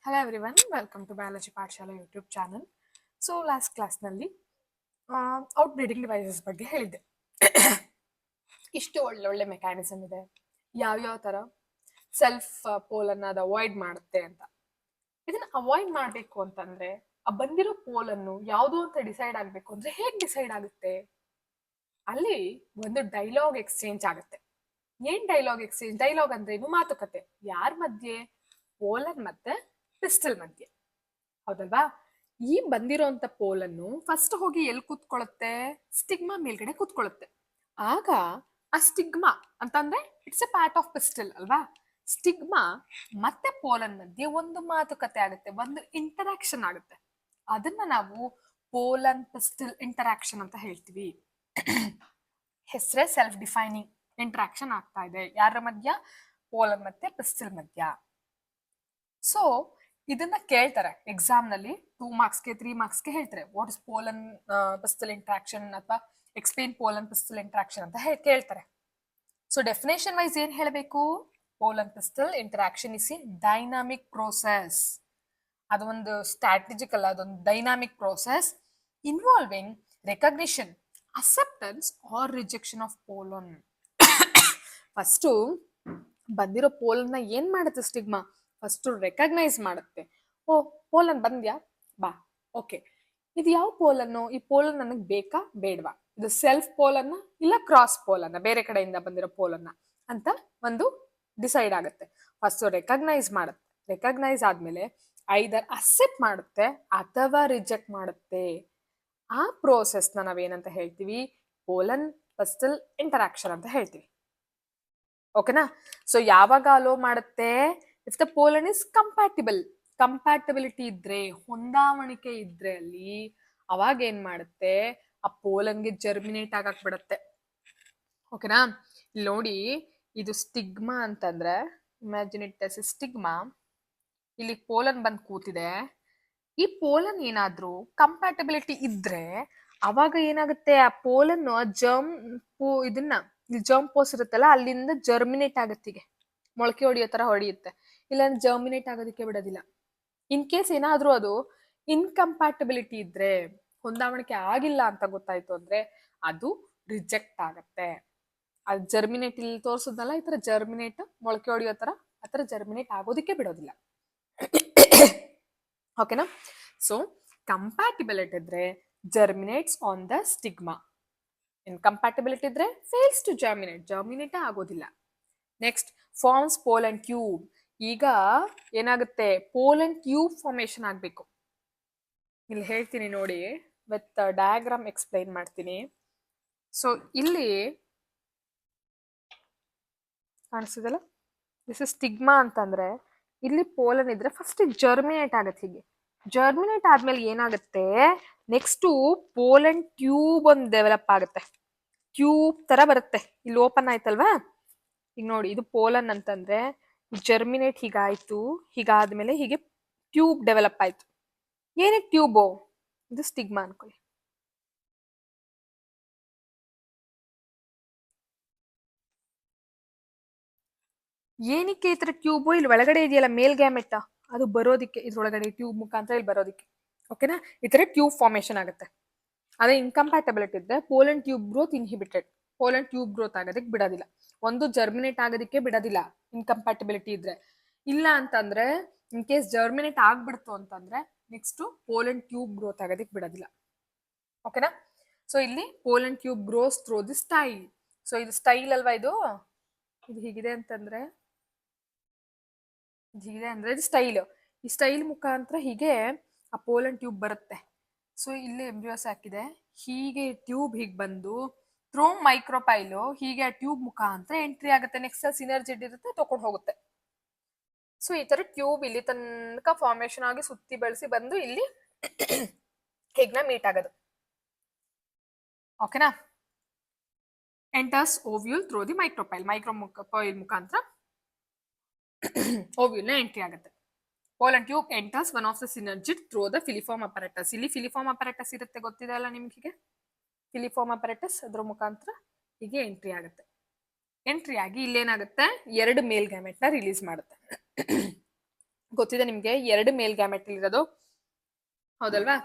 Hello everyone, welcome to Biology Pathshala YouTube channel. So last class ನಲ್ಲಿ ಔಟ್ಬ್ರೀಡಿಂಗ್ devices ಬಗ್ಗೆ ಹೇಳಿದ್ದೆ. ಇಷ್ಟು ಒಳ್ಳೊಳ್ಳೆ ಮೆಕ್ಯಾನಿಸಮ್ ಇದೆ, ಯಾವ್ಯಾವ ಥರ ಸೆಲ್ಫ್ ಪೋಲನ್ನು ಅದು ಅವಾಯ್ಡ್ ಮಾಡುತ್ತೆ ಅಂತ. ಇದನ್ನ ಅವಾಯ್ಡ್ ಮಾಡಬೇಕು ಅಂತಂದ್ರೆ ಆ ಬಂದಿರೋ ಪೋಲನ್ನು ಯಾವುದು ಅಂತ ಡಿಸೈಡ್ ಆಗಬೇಕು ಅಂದ್ರೆ ಹೇಗೆ ಡಿಸೈಡ್ ಆಗುತ್ತೆ? ಅಲ್ಲಿ ಒಂದು ಡೈಲಾಗ್ ಎಕ್ಸ್ಚೇಂಜ್ ಆಗುತ್ತೆ. ಏನ್ ಡೈಲಾಗ್ ಎಕ್ಸ್ಚೇಂಜ್? ಡೈಲಾಗ್ ಅಂದ್ರೆ ಏನು? ಮಾತುಕತೆ. ಯಾರ ಮಧ್ಯೆ? ಪೋಲನ್ ಮತ್ತೆ ಪಿಸ್ಟಲ್ ಮಧ್ಯೆ, ಹೌದಲ್ವಾ? ಈ ಬಂದಿರೋಂಥ ಪೋಲನ್ನು ಫಸ್ಟ್ ಹೋಗಿ ಎಲ್ಲಿ ಕೂತ್ಕೊಳ್ಳುತ್ತೆ? ಸ್ಟಿಗ್ಮಾ ಮೇಲ್ಗಡೆ ಕೂತ್ಕೊಳ್ಳುತ್ತೆ. ಆಗ ಆ ಸ್ಟಿಗ್ಮಾ ಅಂತಂದ್ರೆ it's A part of pistol ಅಲ್ವಾ? ಸ್ಟಿಗ್ಮಾ ಮತ್ತೆ ಪೋಲನ್ ಮಧ್ಯೆ ಒಂದು ಮಾತುಕತೆ ಆಗುತ್ತೆ, ಒಂದು ಇಂಟರಾಕ್ಷನ್ ಆಗುತ್ತೆ. ಅದನ್ನ ನಾವು ಪೋಲನ್ ಪಿಸ್ಟಲ್ ಇಂಟರಾಕ್ಷನ್ ಅಂತ ಹೇಳ್ತೀವಿ. ಹೆಸರೇ ಸೆಲ್ಫ್ ಡಿಫೈನಿಂಗ್ ಇಂಟರಾಕ್ಷನ್ ಆಗ್ತಾ ಇದೆ. ಯಾರ ಮಧ್ಯ? ಪೋಲನ್ ಮತ್ತೆ ಪಿಸ್ಟಲ್ ಮಧ್ಯ. ಸೊ ಇದನ್ನ ಕೇಳ್ತಾರೆ ಎಕ್ಸಾಮ್ ನಲ್ಲಿ 2 ಮಾರ್ಕ್ಸ್ಗೆ 3 ಮಾರ್ಕ್ಸ್ಗೆ ಹೇಳ್ತಾರೆ. What is pollen pistil interaction ಅಥವಾ ಎಕ್ಸ್ಪ್ಲೇನ್ ಪೋಲನ್ ಪಿಸ್ಟಲ್ ಇಂಟ್ರಾಕ್ಷನ್ ಅಂತ ಕೇಳ್ತಾರೆ. ಸೊ ಡೆಫಿನೇಷನ್ ವೈಸ್ ಏನ್ ಹೇಳಬೇಕು? Pollen pistil interaction is a dynamic process. ಅದೊಂದು ಸ್ಟ್ರಾಟಜಿಕ್ ಅಲ್ಲ, ಅದೊಂದು dynamic process involving recognition, acceptance or rejection of pollen. First ಬಂದಿರೋ ಪೋಲನ್ನ ಏನ್ ಮಾಡುತ್ತೆ ಸ್ಟಿಗ್ಮಾ? ಫಸ್ಟ್ ರೆಕಗ್ನೈಸ್ ಮಾಡುತ್ತೆ. ಓ, ಪೋಲನ್ ಬಂದ್ಯಾ, ಬಾ, ಓಕೆ, ಇದು ಯಾವ ಪೋಲನ್ನು? ಈ ಪೋಲನ್ ನನಗೆ ಬೇಕಾ ಬೇಡವಾ? ಇದು ಸೆಲ್ಫ್ ಪೋಲನ್ನ ಇಲ್ಲ ಕ್ರಾಸ್ ಪೋಲನ್ನ, ಬೇರೆ ಕಡೆಯಿಂದ ಬಂದಿರೋ ಪೋಲನ್ನ ಅಂತ ಒಂದು ಡಿಸೈಡ್ ಆಗುತ್ತೆ. ಫಸ್ಟ್ ರೆಕಗ್ನೈಸ್ ಮಾಡುತ್ತೆ. ರೆಕಗ್ನೈಸ್ ಆದ್ಮೇಲೆ ಐದರ್ ಅಕ್ಸೆಪ್ಟ್ ಮಾಡುತ್ತೆ ಅಥವಾ ರಿಜೆಕ್ಟ್ ಮಾಡುತ್ತೆ. ಆ ಪ್ರೋಸೆಸ್ನ ನಾವೇನಂತ ಹೇಳ್ತೀವಿ? ಪೋಲನ್ ಪಿಸ್ಟಲ್ ಇಂಟರಾಕ್ಷನ್ ಅಂತ ಹೇಳ್ತೀವಿ. ಓಕೆನಾ? ಸೊ ಯಾವಾಗ ಅಲೋ ಮಾಡುತ್ತೆ? If the pollen is compatible. Compatibility ಇದ್ರೆ, ಹೊಂದಾವಣಿಕೆ ಇದ್ರೆ ಅಲ್ಲಿ ಅವಾಗ ಏನ್ ಮಾಡುತ್ತೆ? ಆ ಪೋಲನ್ಗೆ ಜರ್ಮಿನೇಟ್ ಆಗಕ್ ಬಿಡುತ್ತೆ. ಓಕೆನಾ? ಇಲ್ಲಿ ನೋಡಿ, ಇದು ಸ್ಟಿಗ್ಮಾ ಅಂತಂದ್ರೆ imagine it as A stigma. ಇಲ್ಲಿ ಪೋಲನ್ ಬಂದ್ ಕೂತಿದೆ. ಈ ಪೋಲನ್ ಏನಾದ್ರೂ ಕಂಪ್ಯಾಟಿಬಿಲಿಟಿ ಇದ್ರೆ ಅವಾಗ ಏನಾಗುತ್ತೆ? ಆ ಪೋಲನ್ ಇದನ್ನ ಜರ್ಮ್ ಪೋಸ್ ಇರುತ್ತಲ್ಲ, ಅಲ್ಲಿಂದ ಜರ್ಮಿನೇಟ್ ಆಗತ್ತಿಗೆ ಮೊಳಕೆ ಹೊಡಿಯೋ ತರ ಹೊಡೆಯುತ್ತೆ. ಇಲ್ಲ ಜರ್ಮಿನೇಟ್ ಆಗೋದಕ್ಕೆ ಬಿಡೋದಿಲ್ಲ. ಇನ್ ಕೇಸ್ ಏನಾದ್ರೂ ಅದು ಇನ್ಕಂಪ್ಯಾಟಿಬಿಲಿಟಿ ಇದ್ರೆ, ಹೊಂದಾವಣಿಕೆ ಆಗಿಲ್ಲ ಅಂತ ಗೊತ್ತಾಯ್ತು ಅಂದ್ರೆ ಅದು ರಿಜೆಕ್ಟ್ ಆಗತ್ತೆ. ಅದು ಜರ್ಮಿನೇಟ್ ಇಲ್ಲಿ ತೋರಿಸೋದಲ್ಲ, ಈ ತರ ಜರ್ಮಿನೇಟ್ ಮೊಳಕೆ ಹೊಡಿಯೋ ತರ, ಆ ತರ ಜರ್ಮಿನೇಟ್ ಆಗೋದಕ್ಕೆ ಬಿಡೋದಿಲ್ಲ. ಓಕೆನಾ? ಸೊ ಕಂಪ್ಯಾಟಿಬಿಲಿಟಿ ಇದ್ರೆ germinates on the stigma. Incompatibility ಇದ್ರೆ ಫೇಲ್ಸ್ ಟು ಜರ್ಮಿನೇಟ್, ಜರ್ಮಿನೇಟ್ ಆಗೋದಿಲ್ಲ. Next forms pollen tube. ಈಗ ಏನಾಗುತ್ತೆ? ಪೋಲನ್ ಟ್ಯೂಬ್ ಫಾರ್ಮೇಶನ್ ಆಗ್ಬೇಕು. ಇಲ್ಲಿ ಹೇಳ್ತೀನಿ ನೋಡಿ, ವಿತ್ ಡಯಾಗ್ರಾಮ್ ಎಕ್ಸ್ಪ್ಲೈನ್ ಮಾಡ್ತೀನಿ. ಸೊ ಇಲ್ಲಿ ಕಾಣಿಸ್ತದಲ್ಲ, ದಿಸ್ ಇಸ್ ಸ್ಟಿಗ್ಮಾ ಅಂತಂದ್ರೆ ಇಲ್ಲಿ ಪೋಲನ್ ಇದ್ರೆ ಫಸ್ಟ್ ಜರ್ಮಿನೇಟ್ ಆಗತ್ತೆ. ಹೀಗೆ ಜರ್ಮಿನೇಟ್ ಆದ್ಮೇಲೆ ಏನಾಗುತ್ತೆ? ನೆಕ್ಸ್ಟ್ ಪೋಲನ್ ಟ್ಯೂಬ್ ಒಂದು ಡೆವಲಪ್ ಆಗುತ್ತೆ. ಟ್ಯೂಬ್ ತರ ಬರುತ್ತೆ. ಇಲ್ಲಿ ಓಪನ್ ಆಯ್ತಲ್ವಾ? ಈಗ ನೋಡಿ, ಇದು ಪೋಲನ್ ಅಂತಂದ್ರೆ ಜರ್ಮಿನೇಟ್ ಹೀಗಾಯ್ತು, ಹೀಗಾದ್ಮೇಲೆ ಹೀಗೆ ಟ್ಯೂಬ್ ಡೆವಲಪ್ ಆಯ್ತು. ಏನಕ್ಕೆ ಟ್ಯೂಬು? ಇದು ಸ್ಟಿಗ್ಮಾ ಅನ್ಕೊಳ್ಳಿ. ಏನಕ್ಕೆ ಈ ತರ ಟ್ಯೂಬು? ಇಲ್ಲಿ ಒಳಗಡೆ ಇದೆಯಲ್ಲ ಮೇಲ್ ಗ್ಯಾಮೆಟ್, ಅದು ಬರೋದಿಕ್ಕೆ ಇದ್ರೊಳಗಡೆ ಟ್ಯೂಬ್ ಮುಖಾಂತರ ಇಲ್ಲಿ ಬರೋದಿಕ್ಕೆ. ಓಕೆನಾ? ಈ ತರ ಟ್ಯೂಬ್ ಫಾರ್ಮೇಶನ್ ಆಗುತ್ತೆ. ಅದೇ ಇನ್ಕಂಪ್ಯಾಟಬಿಲಿಟಿ ಇದ್ರೆ pollen tube growth inhibited. Pollen tube growth ಆಗೋದಕ್ಕೆ ಬಿಡೋದಿಲ್ಲ. ಒಂದು ಜರ್ಮಿನೇಟ್ ಆಗೋದಕ್ಕೆ ಬಿಡೋದಿಲ್ಲ ಇನ್ಕಂಪ್ಯಾಟಬಿಲಿಟಿ ಇದ್ರೆ. ಇಲ್ಲ ಅಂತಂದ್ರೆ ಇನ್ ಕೇಸ್ ಜರ್ಮಿನೇಟ್ ಆಗ್ಬಿಡ್ತು ಅಂತಂದ್ರೆ ನೆಕ್ಸ್ಟ್ ಪೋಲನ್ ಟ್ಯೂಬ್ ಗ್ರೋತ್ ಆಗೋದಕ್ಕೆ ಬಿಡೋದಿಲ್ಲ. ಓಕೆನಾ? ಸೊ ಇಲ್ಲಿ pollen tube grows through the style. So ಇದು ಸ್ಟೈಲ್ ಅಲ್ವಾ? ಇದು ಹೀಗಿದೆ ಅಂತಂದ್ರೆ, ಹೀಗಿದೆ ಅಂದ್ರೆ ಇದು ಸ್ಟೈಲ್. ಈ ಸ್ಟೈಲ್ ಮುಖಾಂತರ ಹೀಗೆ ಆ ಪೋಲನ್ ಟ್ಯೂಬ್ ಬರುತ್ತೆ. ಸೊ ಇಲ್ಲಿ ಎಂಬ್ರಿಯೋಸ್ ಹಾಕಿದೆ, ಹೀಗೆ ಟ್ಯೂಬ್ ಹೀಗೆ ಬಂದು ಥ್ರೂ ಮೈಕ್ರೋಪೈಲು ಹೀಗೆ ಆ ಟ್ಯೂಬ್ ಮುಖಾಂತರ ಎಂಟ್ರಿ ಆಗುತ್ತೆ. ನೆಕ್ಸ್ಟ್ ಸಿನರ್ಜಿಡ್ ಇರುತ್ತೆ, ತಗೊಂಡು ಹೋಗುತ್ತೆ. ಸೊ ಈ ತರ ಟ್ಯೂಬ್ ಇಲ್ಲಿ ತನಕ ಫಾರ್ಮೇಶನ್ ಆಗಿ ಸುತ್ತಿ ಬೆಳೆಸಿ ಬಂದು ಇಲ್ಲಿ ಹೇಗ್ನ ಮೀಟ್ ಆಗೋದು. ಓಕೆನಾ? Enters ovule through the micropyle. Micropyle ಮುಖಾಂತರ ಓವ್ಯೂಲ್ ನ ಎಂಟ್ರಿ ಆಗುತ್ತೆ. Pollen tube enters one of the synergid through the filiform apparatus. ಇಲ್ಲಿ ಫಿಲಿಫಾರ್ಮ್ ಅಪರೇಟಸ್ ಇರುತ್ತೆ, ಗೊತ್ತಿದೆ ಅಲ್ಲ ನಿಮ್ಗೆ? ಫಿಲಿಫಾರ್ಮ್ ಅಪರೇಟಸ್ ಅದ್ರ ಮುಖಾಂತರ ಹೀಗೆ ಎಂಟ್ರಿ ಆಗುತ್ತೆ. ಎಂಟ್ರಿ ಆಗಿ ಇಲ್ಲೇನಾಗುತ್ತೆ? 2 ಮೇಲ್ ಗ್ಯಾಮೆಟ್ ನ ರಿಲೀಸ್ ಮಾಡುತ್ತೆ. ಗೊತ್ತಿದೆ ನಿಮಗೆ 2 ಮೇಲ್ ಗ್ಯಾಮೆಟ್ ಇರೋದು, ಹೌದಲ್ವಾ?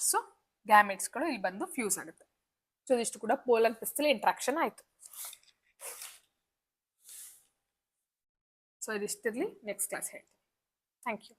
ಸೊ ಗ್ಯಾಮೆಟ್ಸ್ಗಳು ಇಲ್ಲಿ ಬಂದು ಫ್ಯೂಸ್ ಆಗುತ್ತೆ. ಸೊ ಇದಿಷ್ಟು ಕೂಡ ಪೋಲ್ ಅಂಡ್ ಪಿಸ್ಟಲ್ ಇಂಟ್ರಾಕ್ಷನ್ ಆಯ್ತು. ಸೊ ಇದಿಷ್ಟಿರ್ಲಿ, ನೆಕ್ಸ್ಟ್ ಕ್ಲಾಸ್ ಹೇಳ್ತೀನಿ. Thank you.